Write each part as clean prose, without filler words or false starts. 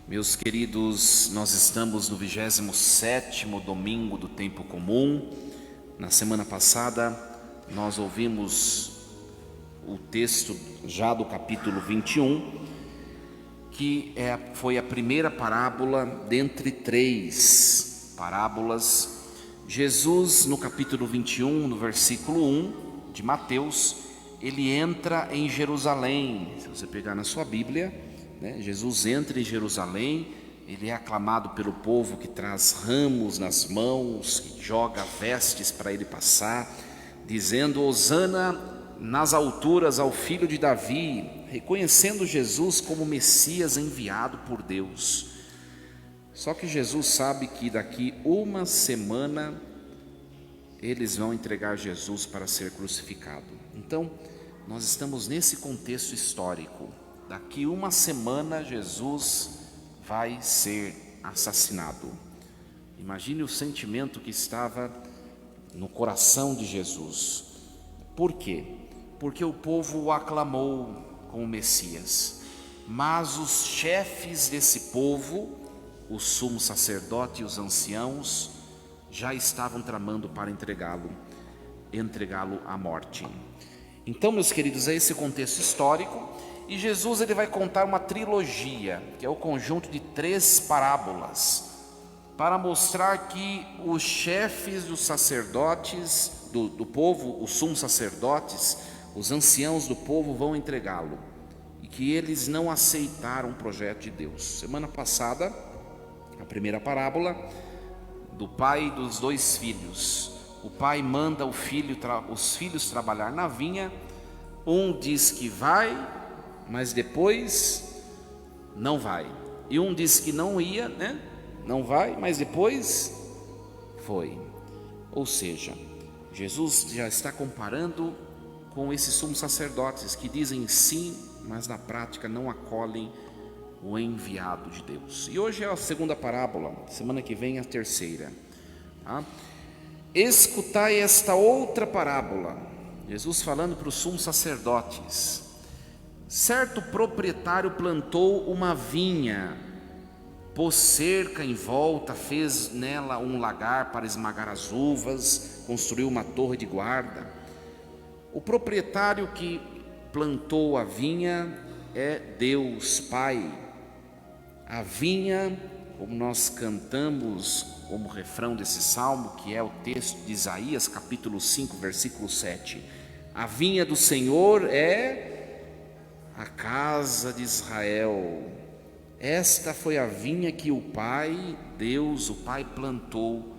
Meus queridos, nós estamos no 27º domingo do tempo comum. Na semana passada nós ouvimos o texto já do capítulo 21, que foi a primeira parábola dentre 3 parábolas. Jesus, no capítulo 21, no versículo 1 de Mateus, ele entra em Jerusalém. Se você pegar na sua Bíblia, Jesus entra em Jerusalém, ele é aclamado pelo povo que traz ramos nas mãos, que joga vestes para ele passar, dizendo: Hosana nas alturas ao filho de Davi, reconhecendo Jesus como Messias enviado por Deus. Só que Jesus sabe que daqui uma semana eles vão entregar Jesus para ser crucificado. Então, nós estamos nesse contexto histórico. Daqui uma semana Jesus vai ser assassinado. Imagine o sentimento que estava no coração de Jesus. Por quê? Porque o povo o aclamou como Messias, mas os chefes desse povo, o sumo sacerdote e os anciãos, já estavam tramando para entregá-lo à morte. Então, meus queridos, é esse contexto histórico. E Jesus ele vai contar uma trilogia, que é o conjunto de 3 parábolas, para mostrar que os chefes dos sacerdotes do povo, os sumos sacerdotes, os anciãos do povo vão entregá-lo, e que eles não aceitaram o projeto de Deus. Semana passada, a primeira parábola do pai e dos 2 filhos. O pai manda os filhos trabalhar na vinha. Um diz que vai, mas depois não vai. E um disse que não ia, não vai, mas depois foi. Ou seja, Jesus já está comparando com esses sumos sacerdotes que dizem sim, mas na prática não acolhem o enviado de Deus. E hoje é a segunda parábola, semana que vem a terceira. Escutai esta outra parábola. Jesus falando para os sumos sacerdotes. Certo proprietário plantou uma vinha, pôs cerca em volta, fez nela um lagar para esmagar as uvas, construiu uma torre de guarda. O proprietário que plantou a vinha é Deus Pai. A vinha, como nós cantamos como refrão desse salmo, que é o texto de Isaías, capítulo 5, versículo 7. A vinha do Senhor é a casa de Israel. Esta foi a vinha que o Pai, Deus, o Pai plantou,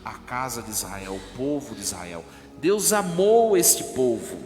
a casa de Israel, o povo de Israel. Deus amou este povo.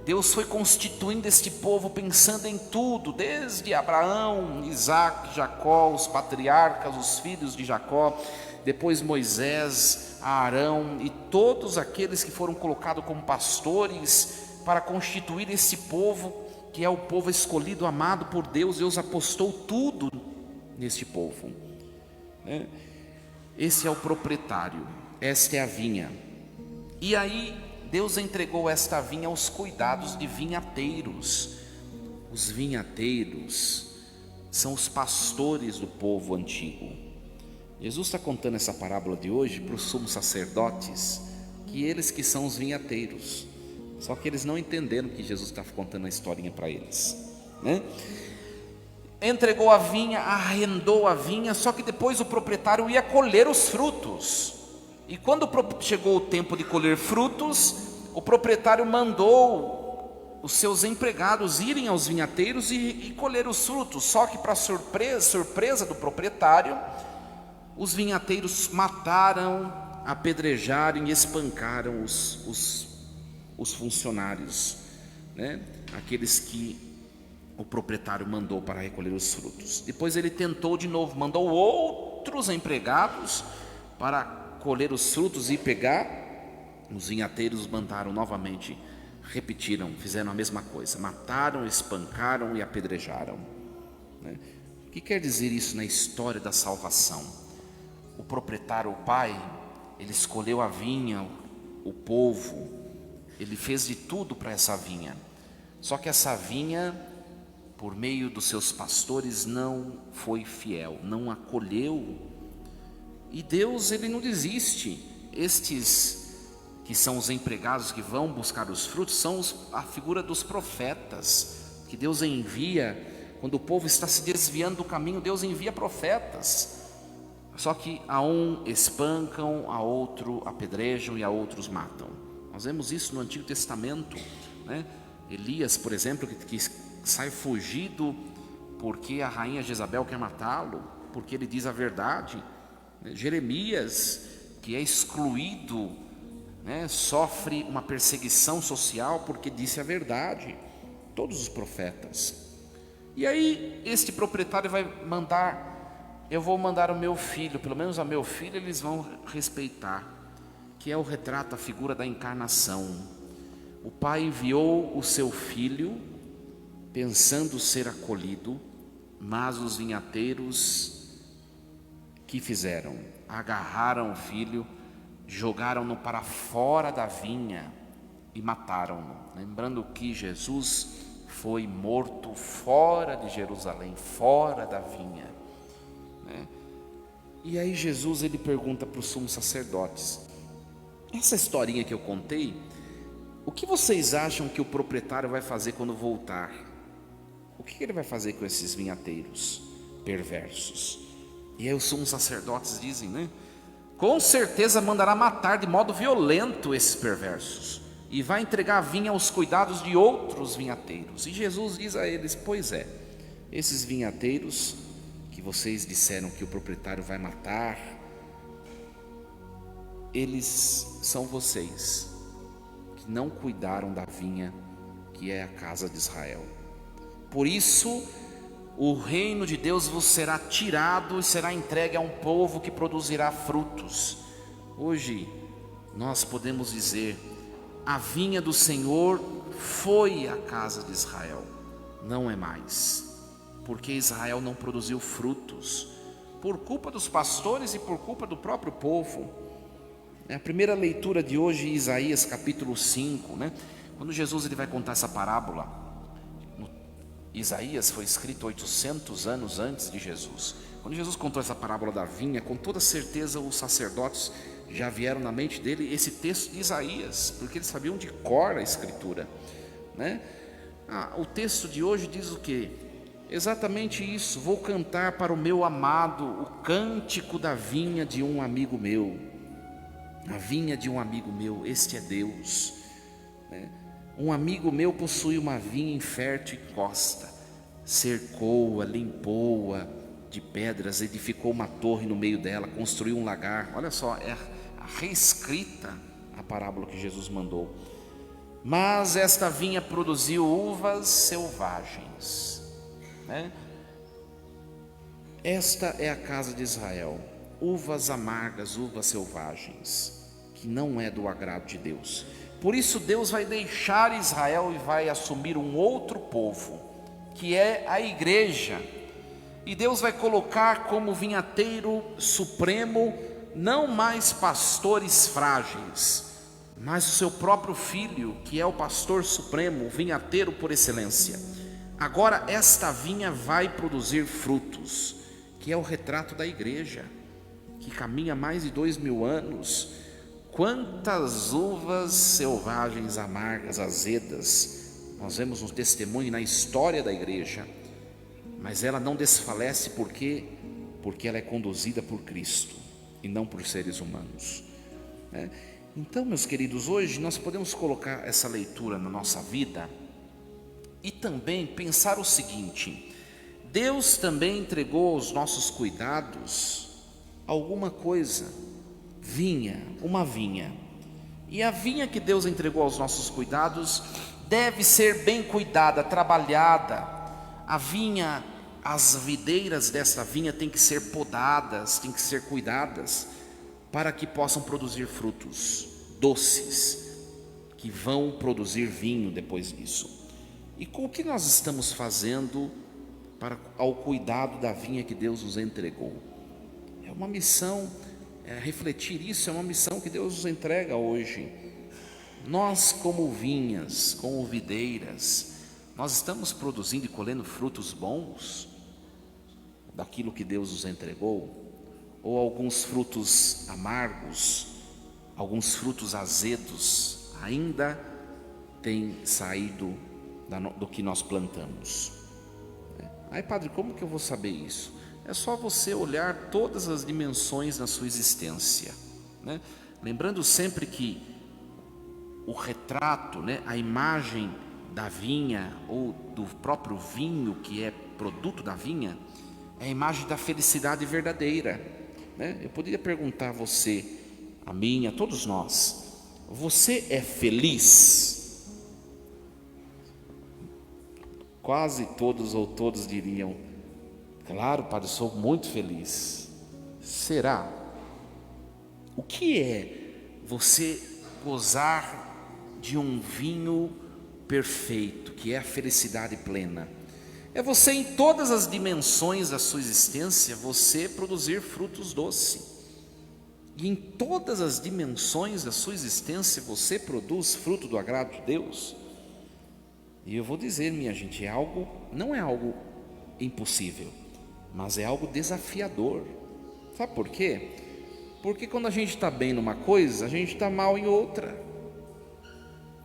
Deus foi constituindo este povo pensando em tudo, desde Abraão, Isaac, Jacó, os patriarcas, os filhos de Jacó, depois Moisés, Arão e todos aqueles que foram colocados como pastores para constituir esse povo, que é o povo escolhido, amado por Deus. Deus apostou tudo neste povo. Esse é o proprietário, esta é a vinha. E aí Deus entregou esta vinha aos cuidados de vinhateiros. Os vinhateiros são os pastores do povo antigo. Jesus está contando essa parábola de hoje para os sumos sacerdotes, que eles que são os vinhateiros. Só que eles não entenderam que Jesus está contando a historinha para eles, Entregou a vinha, arrendou a vinha, só que depois o proprietário ia colher os frutos. E quando chegou o tempo de colher frutos, o proprietário mandou os seus empregados irem aos vinhateiros e colher os frutos. Só que, para surpresa do proprietário, os vinhateiros mataram, apedrejaram e espancaram os funcionários, aqueles que o proprietário mandou para recolher os frutos. Depois ele tentou de novo, mandou outros empregados para colher os frutos e pegar. Os vinhateiros mandaram novamente, repetiram, fizeram a mesma coisa, mataram, espancaram e apedrejaram. O que quer dizer isso na história da salvação? O proprietário, o pai, ele escolheu a vinha, o povo, ele fez de tudo para essa vinha. Só que essa vinha, por meio dos seus pastores, não foi fiel, não acolheu. E Deus, Ele não desiste. Estes que são os empregados que vão buscar os frutos, são a figura dos profetas, que Deus envia. Quando o povo está se desviando do caminho, Deus envia profetas. Só que a um espancam, a outro apedrejam e a outros matam. Nós vemos isso no Antigo Testamento, né? Elias, por exemplo, que sai fugido porque a rainha Jezabel quer matá-lo, porque ele diz a verdade. Jeremias, que é excluído, né, sofre uma perseguição social porque disse a verdade. Todos os profetas. E aí este proprietário vai mandar: eu vou mandar o meu filho, pelo menos a meu filho eles vão respeitar, que é o retrato, a figura da encarnação. O pai enviou o seu filho pensando ser acolhido, mas os vinhateiros que fizeram? Agarraram o filho, jogaram-no para fora da vinha e mataram-no. Lembrando que Jesus foi morto fora de Jerusalém, fora da vinha, né? E aí Jesus, ele pergunta para os sumos sacerdotes: essa historinha que eu contei, o que vocês acham que o proprietário vai fazer quando voltar? O que ele vai fazer com esses vinhateiros perversos? E aí os sumos sacerdotes dizem, né? Com certeza mandará matar de modo violento esses perversos e vai entregar a vinha aos cuidados de outros vinhateiros. E Jesus diz a eles: pois é, esses vinhateiros que vocês disseram que o proprietário vai matar, eles são vocês que não cuidaram da vinha, que é a casa de Israel. Por isso o reino de Deus vos será tirado e será entregue a um povo que produzirá frutos. Hoje nós podemos dizer: a vinha do Senhor foi a casa de Israel, não é mais, porque Israel não produziu frutos, por culpa dos pastores e por culpa do próprio povo. A primeira leitura de hoje, Isaías capítulo 5, né? Quando Jesus ele vai contar essa parábola, Isaías foi escrito 800 anos antes de Jesus. Quando Jesus contou essa parábola da vinha, com toda certeza os sacerdotes já vieram na mente dele esse texto de Isaías, porque eles sabiam de cor a escritura, né? O texto de hoje diz o quê? Exatamente isso: vou cantar para o meu amado o cântico da vinha de um amigo meu. A vinha de um amigo meu, este é Deus, né? Um amigo meu possui uma vinha infértil e costa, cercou-a, limpou-a de pedras, edificou uma torre no meio dela, construiu um lagar. Olha só, é reescrita a parábola que Jesus mandou. Mas esta vinha produziu uvas selvagens, né? Esta é a casa de Israel, uvas amargas, uvas selvagens, que não é do agrado de Deus. Por isso Deus vai deixar Israel e vai assumir um outro povo, que é a igreja. E Deus vai colocar como vinhateiro supremo não mais pastores frágeis, mas o seu próprio filho, que é o pastor supremo, o vinhateiro por excelência. Agora esta vinha vai produzir frutos, que é o retrato da igreja, que caminha mais de 2000 anos. Quantas uvas selvagens, amargas, azedas nós vemos no testemunho e na história da igreja, mas ela não desfalece porque ela é conduzida por Cristo e não por seres humanos, né? Então, meus queridos, hoje nós podemos colocar essa leitura na nossa vida e também pensar o seguinte: Deus também entregou aos nossos cuidados alguma coisa, uma vinha, e a vinha que Deus entregou aos nossos cuidados deve ser bem cuidada, trabalhada. A vinha, as videiras desta vinha têm que ser podadas, têm que ser cuidadas, para que possam produzir frutos doces, que vão produzir vinho depois disso. E com o que nós estamos fazendo ao cuidado da vinha que Deus nos entregou? É uma missão, refletir isso é uma missão que Deus nos entrega hoje. Nós, como vinhas, como videiras, Nós estamos produzindo e colhendo frutos bons daquilo que Deus nos entregou? Ou alguns frutos amargos, alguns frutos azedos ainda têm saído do que nós plantamos? Aí, padre, como que eu vou saber isso? É só você olhar todas as dimensões da sua existência, né? Lembrando sempre que o retrato, né, a imagem da vinha ou do próprio vinho, que é produto da vinha, é a imagem da felicidade verdadeira, né? Eu poderia perguntar a você, a mim, a todos nós: você é feliz? Quase todos ou todos diriam: claro, padre, sou muito feliz. Será? O que é você gozar de um vinho perfeito, que é a felicidade plena? É você, em todas as dimensões da sua existência, você produzir frutos doces. E em todas as dimensões da sua existência, você produz fruto do agrado de Deus. E eu vou dizer, minha gente, não é algo impossível, mas é algo desafiador. Sabe por quê? Porque quando a gente está bem numa coisa, a gente está mal em outra.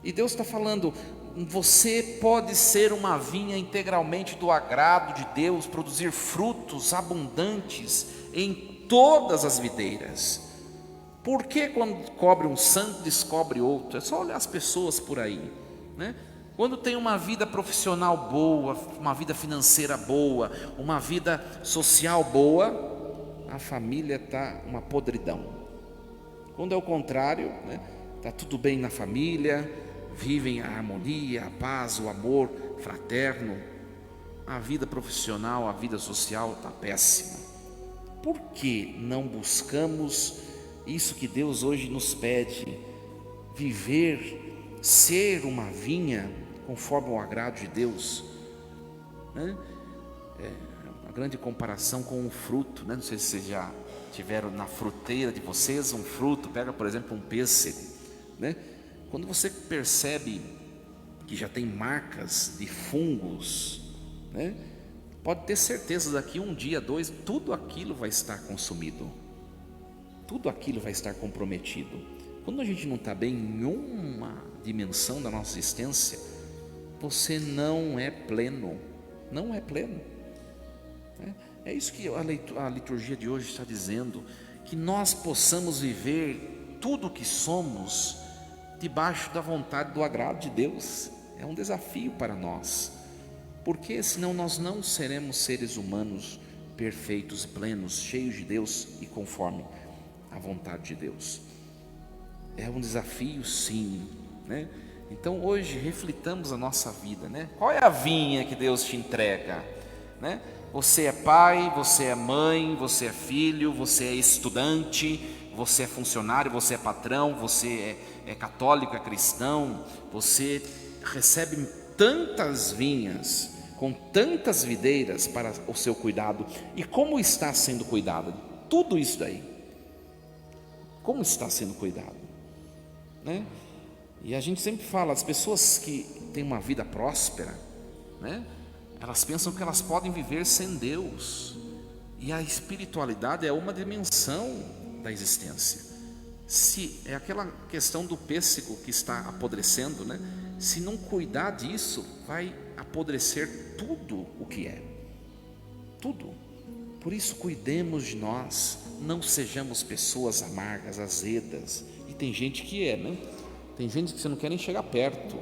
E Deus está falando: você pode ser uma vinha integralmente do agrado de Deus, produzir frutos abundantes em todas as videiras. Por que quando cobre um santo, descobre outro? É só olhar as pessoas por aí, né? Quando tem uma vida profissional boa, uma vida financeira boa, uma vida social boa, a família está uma podridão. Quando é o contrário, né? Está tudo bem na família, vivem a harmonia, a paz, o amor fraterno, a vida profissional, a vida social está péssima. Por que não buscamos isso que Deus hoje nos pede? Viver, ser uma vinha conforme o agrado de Deus, né? Uma grande comparação com um fruto, né? Não sei se vocês já tiveram na fruteira de vocês um fruto. Pega, por exemplo, um pêssego, né? Quando você percebe que já tem marcas de fungos, né? Pode ter certeza, daqui um dia, dois, tudo aquilo vai estar consumido, tudo aquilo vai estar comprometido. Quando a gente não está bem em uma dimensão da nossa existência, você não é pleno, não é pleno. É isso que a liturgia de hoje está dizendo, que nós possamos viver tudo o que somos debaixo da vontade, do agrado de Deus. É um desafio para nós, porque senão nós não seremos seres humanos perfeitos, plenos, cheios de Deus e conforme a vontade de Deus. É um desafio, sim, né? Então hoje reflitamos a nossa vida, né? Qual é a vinha que Deus te entrega, né? Você é pai, você é mãe, você é filho, você é estudante, você é funcionário, você é patrão, você é católico, é cristão. Você recebe tantas vinhas, com tantas videiras para o seu cuidado. E como está sendo cuidado? Tudo isso daí, como está sendo cuidado, né? E a gente sempre fala, as pessoas que têm uma vida próspera, né? Elas pensam que elas podem viver sem Deus. E a espiritualidade é uma dimensão da existência. Se é aquela questão do pêssego que está apodrecendo, né? Se não cuidar disso, vai apodrecer tudo o que é. Tudo. Por isso, cuidemos de nós, não sejamos pessoas amargas, azedas. E tem gente que é, né? Tem gente que você não quer nem chegar perto,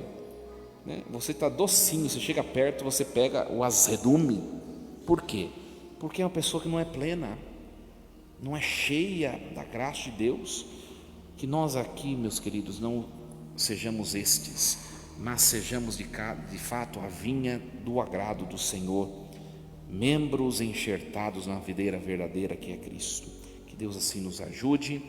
né? Você está docinho, você chega perto, você pega o azedume. Por quê? Porque é uma pessoa que não é plena, não é cheia da graça de Deus. Que nós aqui, meus queridos, não sejamos estes, mas sejamos de fato a vinha do agrado do Senhor, membros enxertados na videira verdadeira que é Cristo. Que Deus assim nos ajude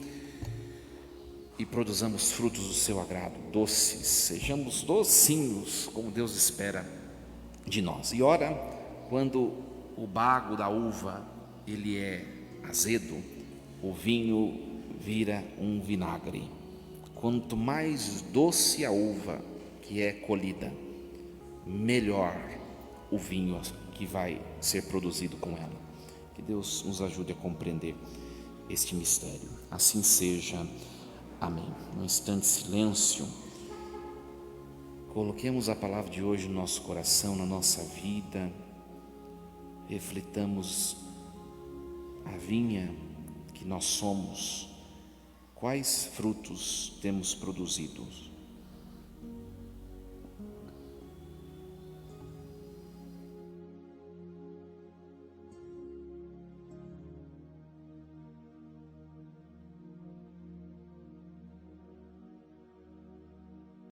e produzamos frutos do seu agrado, doces, sejamos docinhos como Deus espera de nós. E ora, quando o bago da uva ele é azedo, o vinho vira um vinagre. Quanto mais doce a uva que é colhida, melhor o vinho que vai ser produzido com ela. Que Deus nos ajude a compreender este mistério. Assim seja. Amém. Num instante de silêncio, coloquemos a palavra de hoje no nosso coração, na nossa vida. Reflitamos a vinha que nós somos. Quais frutos temos produzido?